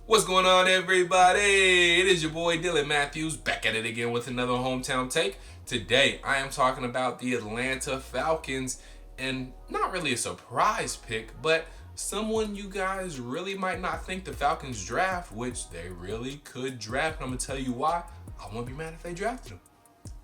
What's going on, everybody? It is your boy Dylan Mathews back at it again with another hometown take. Today, I am talking about the Atlanta Falcons, and not really a surprise pick, but someone you guys really might not think the Falcons draft, which they really could draft. I'm going to tell you why. I won't be mad if they drafted him.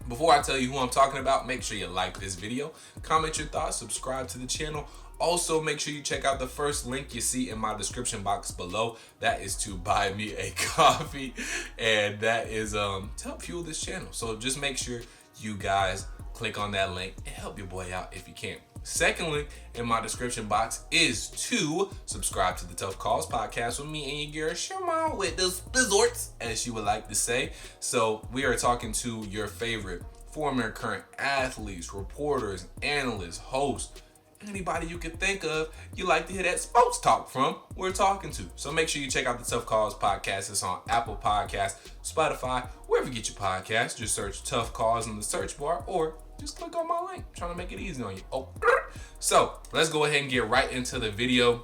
Before I tell you who I'm talking about, make sure you like this video, comment your thoughts, subscribe to the channel. Also, make sure you check out the first link you see in my description box below. That is to buy me a coffee, and that is to help fuel this channel. So just make sure you guys click on that link and help your boy out if you can. Second link in my description box is to subscribe to the Tough Calls podcast with me and your girl Symone with the Sports, as she would like to say. So we are talking to your favorite former and current athletes, reporters, analysts, hosts, anybody you can think of you like to hear that sports talk from, we're talking to. So make sure you check out the Tough Calls podcast. It's on Apple Podcasts, Spotify, wherever you get your podcasts. Just search Tough Calls in the search bar or just click on my link. I'm trying to make it easy on you. So let's go ahead and get right into the video.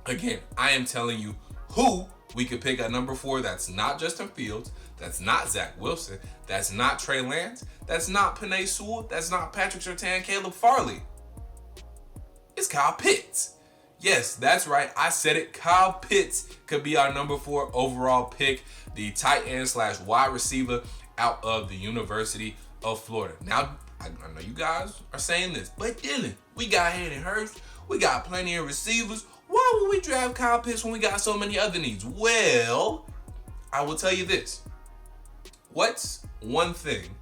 Again, I am telling you who we could pick at number 4. That's not Justin Fields. That's not Zach Wilson. That's not Trey Lance. That's not Penei Sewell. That's not Patrick Surtain, Caleb Farley. It's Kyle Pitts. Yes, that's right. I said it. Kyle Pitts could be our number 4 overall pick, the tight end / wide receiver out of the University of Florida. Now, I know you guys are saying this, but Dylan, we got Hayden Hurst. We got plenty of receivers. Why would we draft Kyle Pitts when we got so many other needs? Well, I will tell you this. What's one thing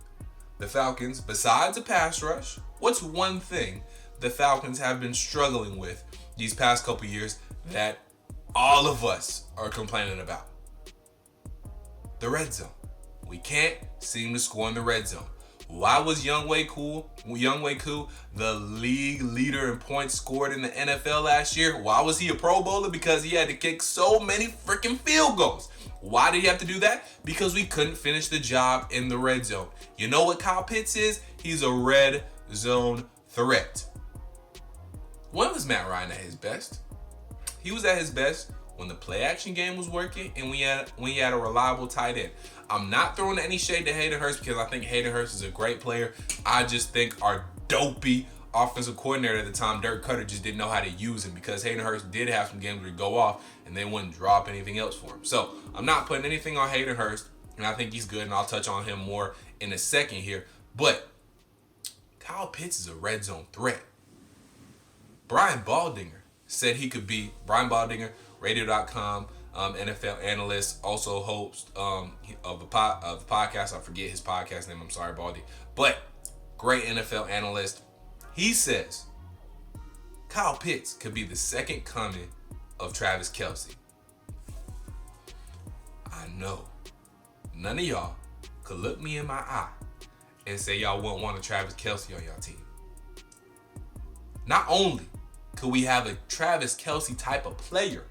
the Falcons, besides a pass rush, what's one thing the Falcons have been struggling with these past couple years that all of us are complaining about? The red zone. We can't seem to score in the red zone. Why was Younghoe Koo the league leader in points scored in the NFL last year? Why was he a Pro Bowler? Because he had to kick so many freaking field goals. Why did he have to do that? Because we couldn't finish the job in the red zone. You know what Kyle Pitts is? He's a red zone threat. When was Matt Ryan at his best? He was at his best when the play action game was working and when he had a reliable tight end. I'm not throwing any shade to Hayden Hurst because I think Hayden Hurst is a great player. I just think our dopey offensive coordinator at the time, Dirk Cutter, just didn't know how to use him because Hayden Hurst did have some games where he'd go off and they wouldn't drop anything else for him. So I'm not putting anything on Hayden Hurst, and I think he's good, and I'll touch on him more in a second here. But Kyle Pitts is a red zone threat. Brian Baldinger said he could be, Brian Baldinger, radio.com, NFL analyst, also host of the podcast. I forget his podcast name. I'm sorry, Baldy. But great NFL analyst. He says Kyle Pitts could be the second coming of Travis Kelce. I know none of y'all could look me in my eye and say y'all wouldn't want a Travis Kelce on y'all team. Not only could we have a Travis Kelce type of player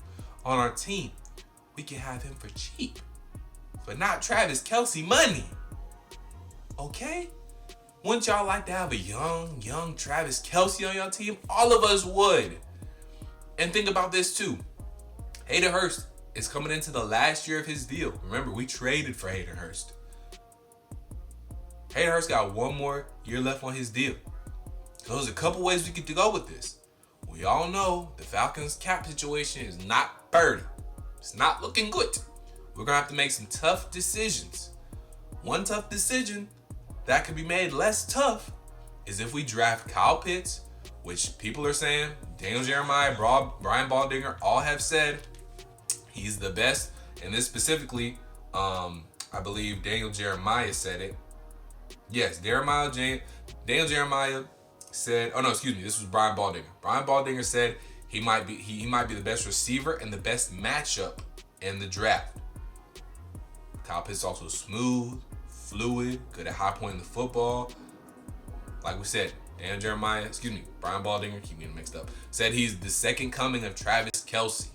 on our team, we can have him for cheap, but not Travis Kelce money. Okay? Wouldn't y'all like to have a young Travis Kelce on your team? All of us would. And think about this too. Hayden Hurst is coming into the last year of his deal. Remember, we traded for Hayden Hurst. Hayden Hurst got one more year left on his deal. So there's a couple ways we could go with this. We all know the Falcons' cap situation is not pretty. It's not looking good. We're going to have to make some tough decisions. One tough decision that could be made less tough is if we draft Kyle Pitts, which people are saying, Daniel Jeremiah, Brian Baldinger, all have said he's the best. And this specifically, I believe Daniel Jeremiah said it. Yes, Daniel Jeremiah said, this was Brian Baldinger. Brian Baldinger said he might be the best receiver and the best matchup in the draft. Kyle Pitts also smooth, fluid, good at high point in the football. Like we said, Brian Baldinger, keep getting mixed up, said he's the second coming of Travis Kelce.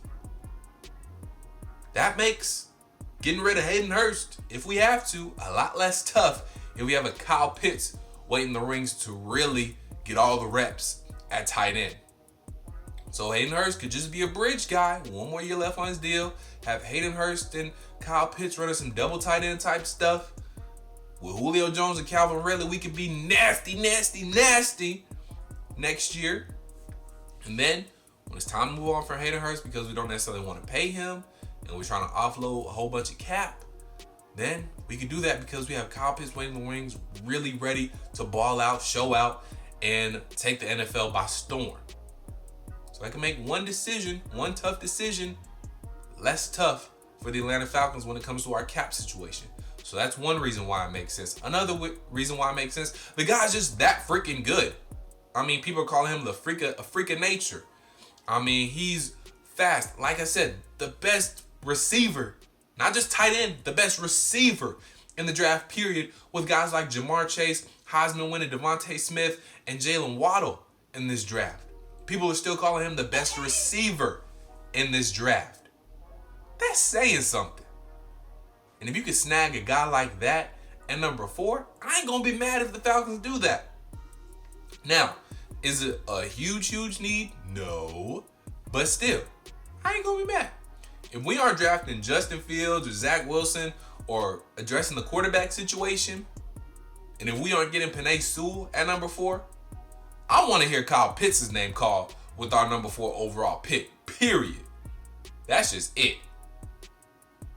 That makes getting rid of Hayden Hurst, if we have to, a lot less tough if we have a Kyle Pitts waiting in the rings to really get all the reps at tight end. So Hayden Hurst could just be a bridge guy. 1 more year left on his deal. Have Hayden Hurst and Kyle Pitts running some double tight end type stuff. With Julio Jones and Calvin Ridley, we could be nasty next year. And then when it's time to move on from Hayden Hurst because we don't necessarily want to pay him and we're trying to offload a whole bunch of cap, then we can do that because we have Kyle Pitts waiting in the wings, really ready to ball out, show out, and take the NFL by storm. So I can make one tough decision, less tough for the Atlanta Falcons when it comes to our cap situation. So that's one reason why it makes sense. Another reason why it makes sense, the guy's just that freaking good. I mean, people are calling him a freak of nature. I mean, he's fast. Like I said, the best receiver, not just tight end, the best receiver in the draft period, with guys like Jamar Chase, Heisman winner Devontae Smith, and Jalen Waddle in this draft. People are still calling him the best receiver in this draft. That's saying something. And if you could snag a guy like that at number 4, I ain't gonna be mad if the Falcons do that. Now, is it a huge need? No. But still, I ain't gonna be mad. If we aren't drafting Justin Fields or Zach Wilson or addressing the quarterback situation, and if we aren't getting Penei Sewell at number 4, I want to hear Kyle Pitts' name called with our number 4 overall pick, period. That's just it.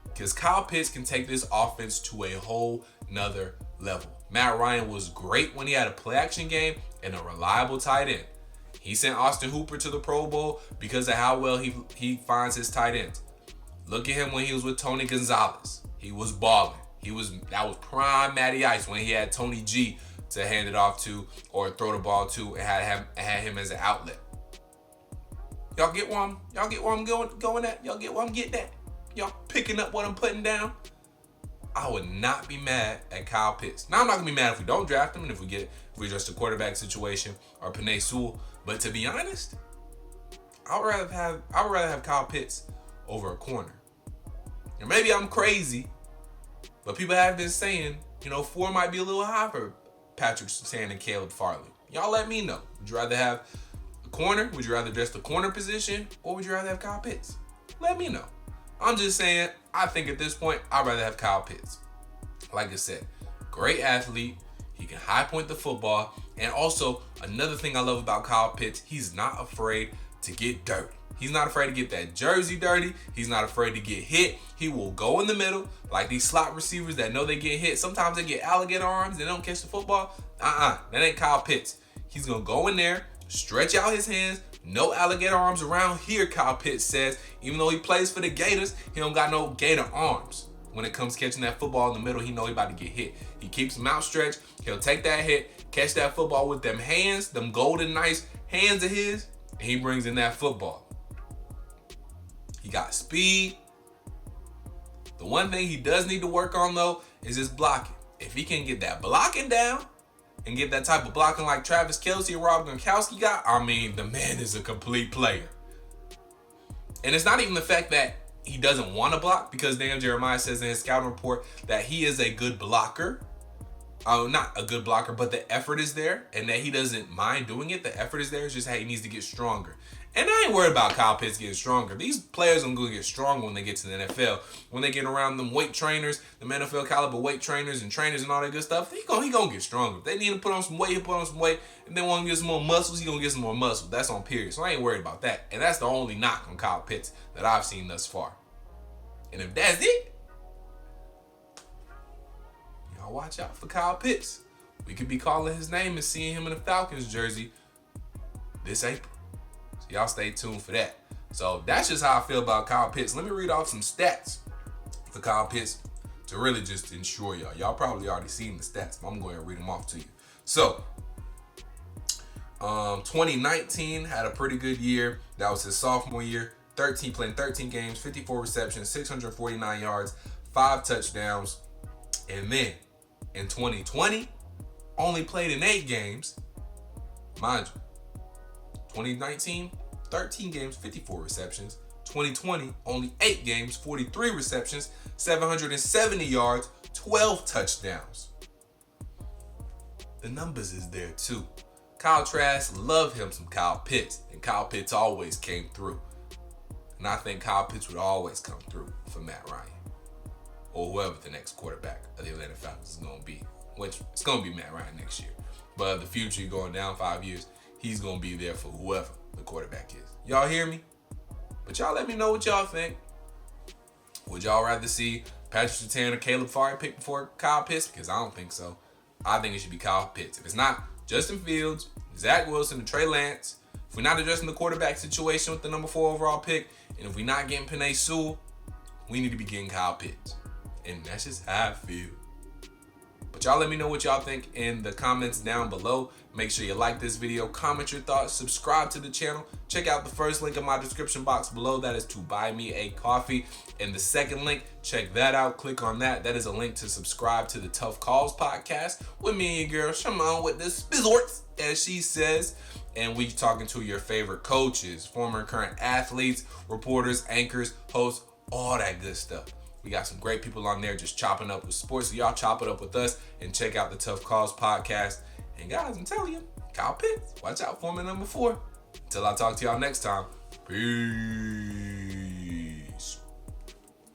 Because Kyle Pitts can take this offense to a whole nother level. Matt Ryan was great when he had a play-action game and a reliable tight end. He sent Austin Hooper to the Pro Bowl because of how well he finds his tight ends. Look at him when he was with Tony Gonzalez. He was balling. That was prime Matty Ice when he had Tony G to hand it off to or throw the ball to and had him as an outlet. Y'all get where I'm going at? Y'all get where I'm getting at? Y'all picking up what I'm putting down? I would not be mad at Kyle Pitts. Now, I'm not gonna be mad if we don't draft him and if we address the quarterback situation or Penei Sewell. But to be honest, I would rather have Kyle Pitts over a corner. And maybe I'm crazy, but people have been saying, 4 might be a little high for Patrick Surtain and Caleb Farley. Y'all let me know. Would you rather have a corner? Would you rather address the corner position? Or would you rather have Kyle Pitts? Let me know. I'm just saying, I think at this point, I'd rather have Kyle Pitts. Like I said, great athlete. He can high point the football. And also, another thing I love about Kyle Pitts, he's not afraid to get dirty. He's not afraid to get that jersey dirty. He's not afraid to get hit. He will go in the middle, like these slot receivers that know they get hit. Sometimes they get alligator arms. They don't catch the football. That ain't Kyle Pitts. He's going to go in there, stretch out his hands. No alligator arms around here, Kyle Pitts says. Even though he plays for the Gators, he don't got no gator arms. When it comes to catching that football in the middle, he know he about to get hit. He keeps them outstretched. He'll take that hit, catch that football with them hands, them golden nice hands of his, and he brings in that football. He got speed. The one thing he does need to work on, though, is his blocking. If he can get that blocking down and get that type of blocking like Travis Kelce or Rob Gronkowski got, the man is a complete player. And it's not even the fact that he doesn't want to block, because Dan Jeremiah says in his scouting report that he is a good blocker. Not a good blocker, but the effort is there, and that he doesn't mind doing it. The effort is there. It's just how he needs to get stronger. And I ain't worried about Kyle Pitts getting stronger. These players are going to get stronger when they get to the NFL. When they get around them weight trainers, them NFL caliber weight trainers and trainers and all that good stuff, he gonna get stronger. If they need to put on some weight, he'll put on some weight. If they want to get some more muscles, he going to get some more muscle. That's on period. So I ain't worried about that. And that's the only knock on Kyle Pitts that I've seen thus far. And if that's it, y'all watch out for Kyle Pitts. We could be calling his name and seeing him in a Falcons jersey this April. So y'all stay tuned for that. So that's just how I feel about Kyle Pitts. Let me read off some stats for Kyle Pitts to really just ensure y'all. Y'all probably already seen the stats, but I'm going to read them off to you. So, 2019 had a pretty good year. That was his sophomore year. Playing 13 games, 54 receptions, 649 yards, 5 touchdowns. And then in 2020, only played in 8 games. Mind you, 2019, 13 games, 54 receptions. 2020, only 8 games, 43 receptions, 770 yards, 12 touchdowns. The numbers is there too. Kyle Trask loved him some Kyle Pitts, and Kyle Pitts always came through. And I think Kyle Pitts would always come through for Matt Ryan, or whoever the next quarterback of the Atlanta Falcons is going to be, which it's going to be Matt Ryan next year. But the future, going down 5 years, he's going to be there for whoever the quarterback is. Y'all hear me? But y'all let me know what y'all think. Would y'all rather see Patrick Surtain or Caleb Farley pick before Kyle Pitts? Because I don't think so. I think it should be Kyle Pitts. If it's not Justin Fields, Zach Wilson, and Trey Lance, if we're not addressing the quarterback situation with the number 4 overall pick, and if we're not getting Penei Sewell, we need to be getting Kyle Pitts. And that's just how I feel. But y'all let me know what y'all think in the comments down below. Make sure you like this video, comment your thoughts, subscribe to the channel. Check out the first link in my description box below. That is to buy me a coffee. And the second link, check that out. Click on that. That is a link to subscribe to the Tough Calls podcast with me and your girl, Symone with the Sports, as she says. And we talking to your favorite coaches, former and current athletes, reporters, anchors, hosts, all that good stuff. We got some great people on there just chopping up with sports. So y'all chop it up with us and check out the Tough Calls podcast. And guys, I'm telling you, Kyle Pitts, watch out for me number 4. Until I talk to y'all next time. Peace.